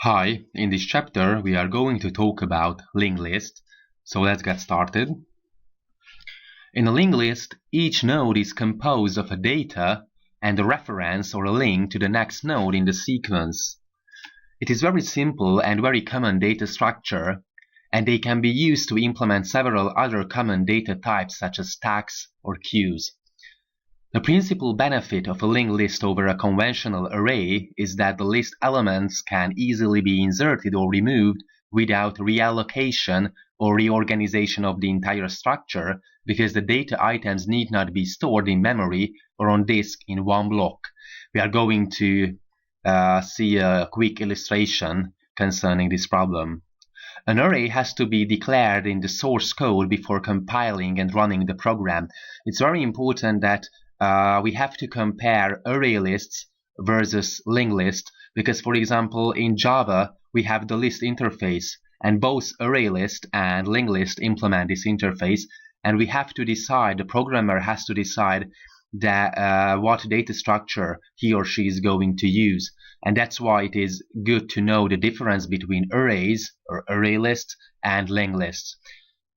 Hi, in this chapter we are going to talk about linked list. So let's get started. In a linked list, each node is composed of a data and a reference or a link to the next node in the sequence. It is very simple and very common data structure, and they can be used to implement several other common data types such as stacks or queues. The principal benefit of a linked list over a conventional array is that the list elements can easily be inserted or removed without reallocation or reorganization of the entire structure, because the data items need not be stored in memory or on disk in one block. We are going to see a quick illustration concerning this problem. An array has to be declared in the source code before compiling and running the program. It's very important that we have to compare array lists versus linked lists, because, for example, in Java we have the list interface, and both array list and linked list implement this interface, and we have to decide, the programmer has to decide that what data structure he or she is going to use. And that's why it is good to know the difference between arrays or array lists and linked lists.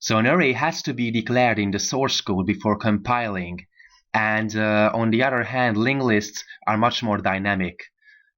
So an array has to be declared in the source code before compiling. And on the other hand, linked lists are much more dynamic.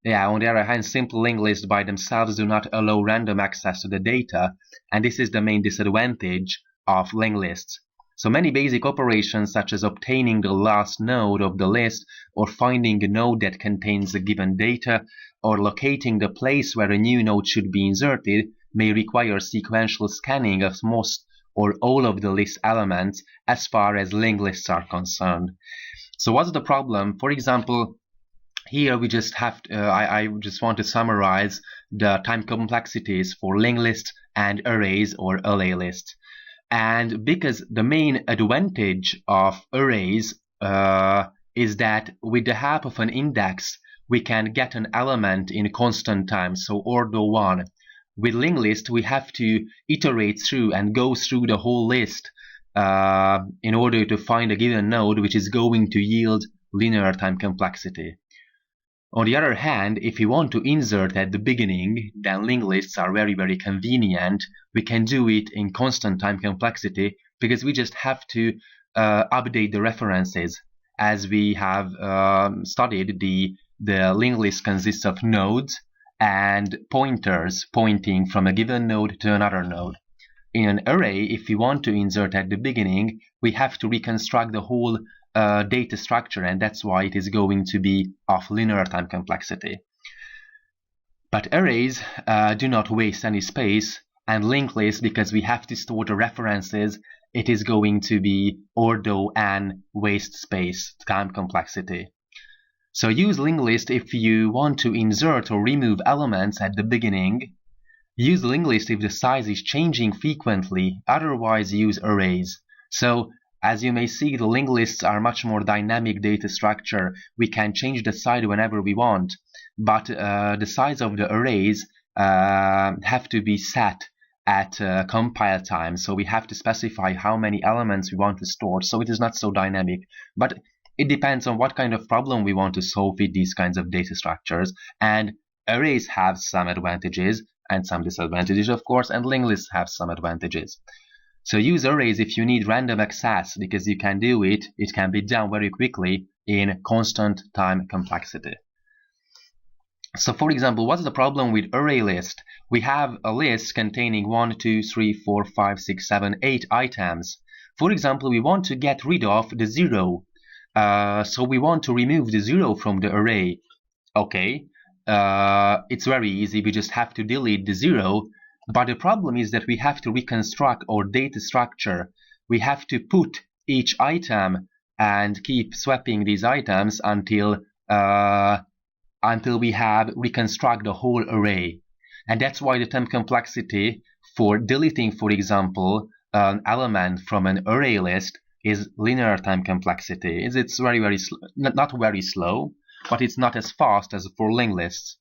On the other hand, simple linked lists by themselves do not allow random access to the data, and this is the main disadvantage of linked lists. So many basic operations, such as obtaining the last node of the list, or finding a node that contains a given data, or locating the place where a new node should be inserted, may require sequential scanning of most or all of the list elements as far as linked lists are concerned. So what's the problem? For example, here we just have to, I just want to summarize the time complexities for linked lists and arrays or array lists. And because the main advantage of arrays is that with the help of an index we can get an element in constant time, so order 1. With linked list we have to iterate through and go through the whole list in order to find a given node, which is going to yield linear time complexity. On the other hand, if we want to insert at the beginning, then linked lists are very convenient. We can do it in constant time complexity because we just have to update the references. As we have studied, the linked list consists of nodes and pointers pointing from a given node to another node. In an array, if we want to insert at the beginning, we have to reconstruct the whole data structure, and that's why it is going to be of linear time complexity. But arrays do not waste any space, and linked lists, because we have to store the references, it is going to be order n waste space time complexity. So use linked list if you want to insert or remove elements at the beginning. Use linked list if the size is changing frequently, otherwise use arrays. So as you may see, the linked lists are much more dynamic data structure. We can change the size whenever we want, but the size of the arrays have to be set at compile time. So we have to specify how many elements we want to store, so it is not so dynamic. But it depends on what kind of problem we want to solve with these kinds of data structures, and arrays have some advantages and some disadvantages, of course, and linked lists have some advantages. So use arrays if you need random access, because you can do it. It can be done very quickly in constant time complexity. So for example, what's the problem with array list? We have a list containing 1, 2, 3, 4, 5, 6, 7, 8 items. For example, we want to get rid of the 0. So we want to remove the 0 from the array. Okay, it's very easy. We just have to delete the 0. But the problem is that we have to reconstruct our data structure. We have to put each item and keep swapping these items until we have reconstruct the whole array. And that's why the time complexity for deleting, for example, an element from an array list is linear time complexity. It's very not very slow, but it's not as fast as for linked lists.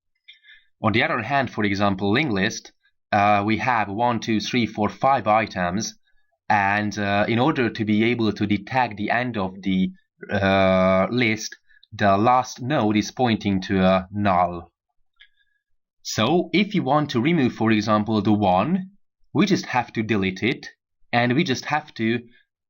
On the other hand, for example, linked list, we have 1, 2, 3, 4, 5 items, and in order to be able to detect the end of the list, the last node is pointing to a null. So if you want to remove, for example, the 1, we just have to delete it, and we just have to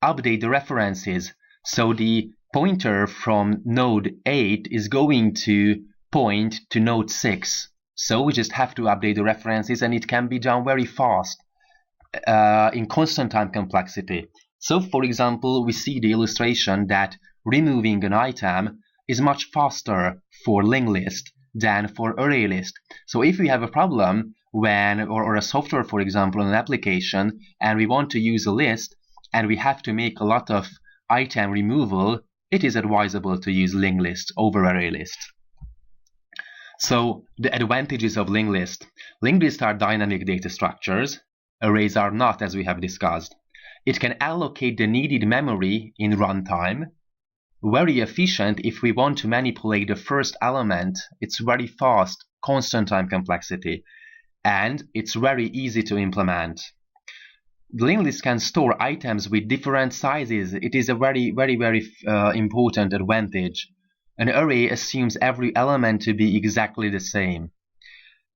update the references. So the pointer from node 8 is going to point to node 6. So we just have to update the references, and it can be done very fast in constant time complexity. So for example, we see the illustration that removing an item is much faster for linked list than for array list. So if we have a problem when, or a software, for example, an application, and we want to use a list and we have to make a lot of item removal, it is advisable to use linked list over array list. So the advantages of linked list. Linked lists are dynamic data structures. Arrays are not, as we have discussed. It can allocate the needed memory in runtime. Very efficient if we want to manipulate the first element. It's very fast, constant time complexity, and it's very easy to implement. The linked list can store items with different sizes. It is a very important advantage. An array assumes every element to be exactly the same,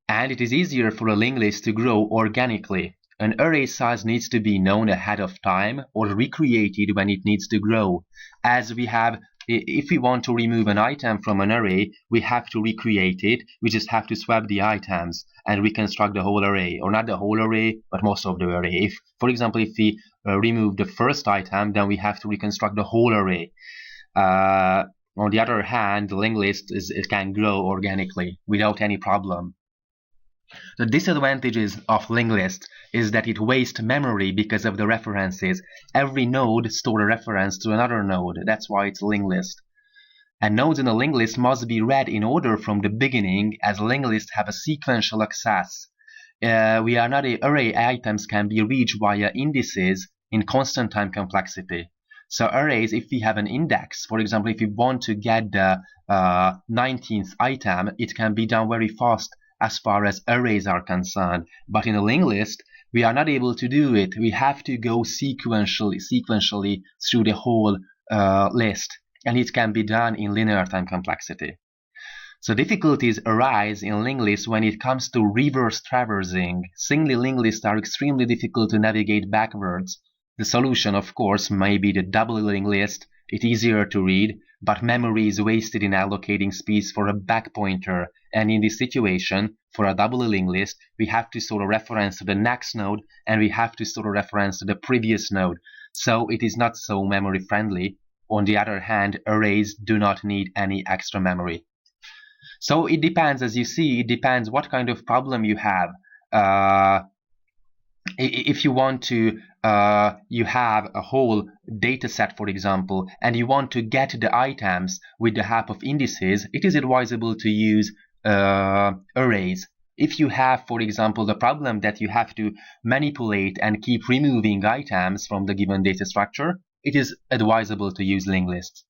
and it is easier for a linked list to grow organically. An array size needs to be known ahead of time or recreated when it needs to grow. As we have, if we want to remove an item from an array, we have to recreate it. We just have to swap the items and reconstruct the whole array, or not the whole array, but most of the array. If, for example, if we remove the first item, then we have to reconstruct the whole array. On the other hand, the linked list it can grow organically without any problem. The disadvantages of linked list is that it wastes memory because of the references. Every node stores a reference to another node. That's why it's linked list. And nodes in a linked list must be read in order from the beginning, as linked lists have a sequential access. Array items can be reached via indices in constant time complexity. So arrays, if we have an index, for example, if we want to get the 19th item, it can be done very fast as far as arrays are concerned. But in a linked list, we are not able to do it. We have to go sequentially through the whole list, and it can be done in linear time complexity. So difficulties arise in linked lists when it comes to reverse traversing. Singly linked lists are extremely difficult to navigate backwards. The solution, of course, may be the double linked list. It's easier to read, but memory is wasted in allocating space for a back pointer. And in this situation, for a double linked list, we have to store a reference to the next node, and we have to store a reference to the previous node. So it is not so memory friendly. On the other hand, arrays do not need any extra memory. So it depends, as you see, it depends what kind of problem you have. If you want to, you have a whole data set, for example, and you want to get the items with the help of indices, it is advisable to use arrays. If you have, for example, the problem that you have to manipulate and keep removing items from the given data structure, it is advisable to use linked lists.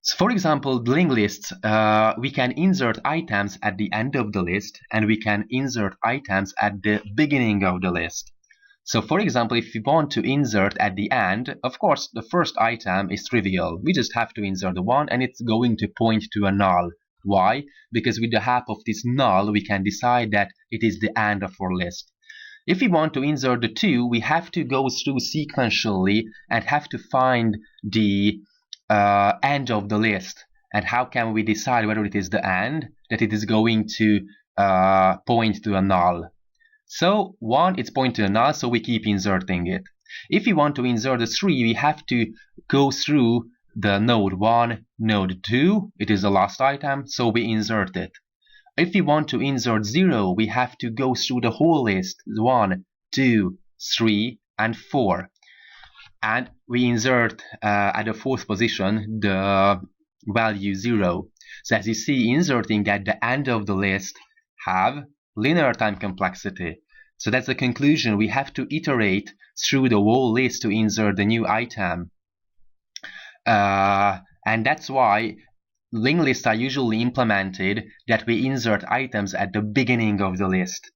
So for example, linked lists, we can insert items at the end of the list, and we can insert items at the beginning of the list. So for example, if we want to insert at the end, of course, the first item is trivial. We just have to insert the 1, and it's going to point to a null. Why? Because with the help of this null, we can decide that it is the end of our list. If we want to insert the 2, we have to go through sequentially and have to find the end of the list. And how can we decide whether it is the end? That it is going to point to a null. So 1, it's pointing to a null, so we keep inserting it. If we want to insert the 3, we have to go through the node 1, node 2, it is the last item, so we insert it. If we want to insert 0, we have to go through the whole list, 1, 2, 3, and 4. And we insert at the 4th position the value 0. So as you see, inserting at the end of the list have linear time complexity. So that's the conclusion. We have to iterate through the whole list to insert the new item. And that's why linked lists are usually implemented that we insert items at the beginning of the list.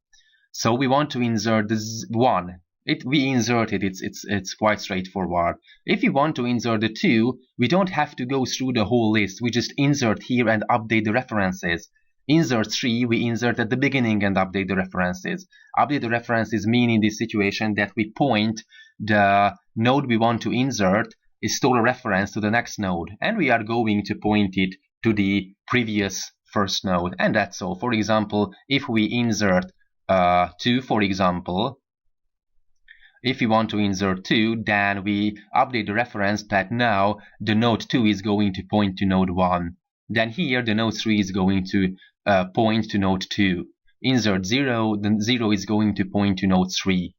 So we want to insert this 1. We insert it, it's quite straightforward. If we want to insert the 2, we don't have to go through the whole list. We just insert here and update the references. Insert 3, we insert at the beginning and update the references. Update the references mean in this situation that we point the node we want to insert is store a reference to the next node, and we are going to point it to the previous first node, and that's all. For example, if we insert 2, for example, if we want to insert 2, then we update the reference that now the node 2 is going to point to node 1. Then here the node 3 is going to point to node 2. Insert 0, then 0 is going to point to node 3.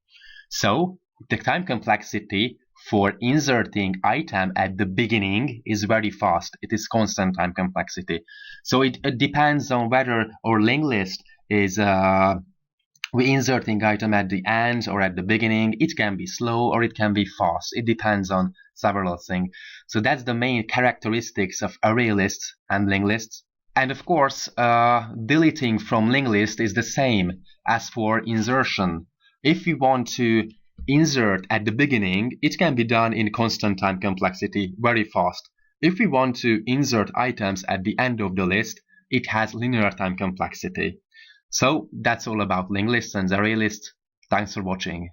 So the time complexity for inserting item at the beginning is very fast. It is constant time complexity. So it depends on whether our linked list is we inserting item at the end or at the beginning. It can be slow or it can be fast. It depends on several things. So that's the main characteristics of array lists and linked lists. And of course, deleting from linked list is the same as for insertion. If we want to insert at the beginning, it can be done in constant time complexity, very fast. If we want to insert items at the end of the list, it has linear time complexity. So that's all about linked lists and array lists. Thanks for watching.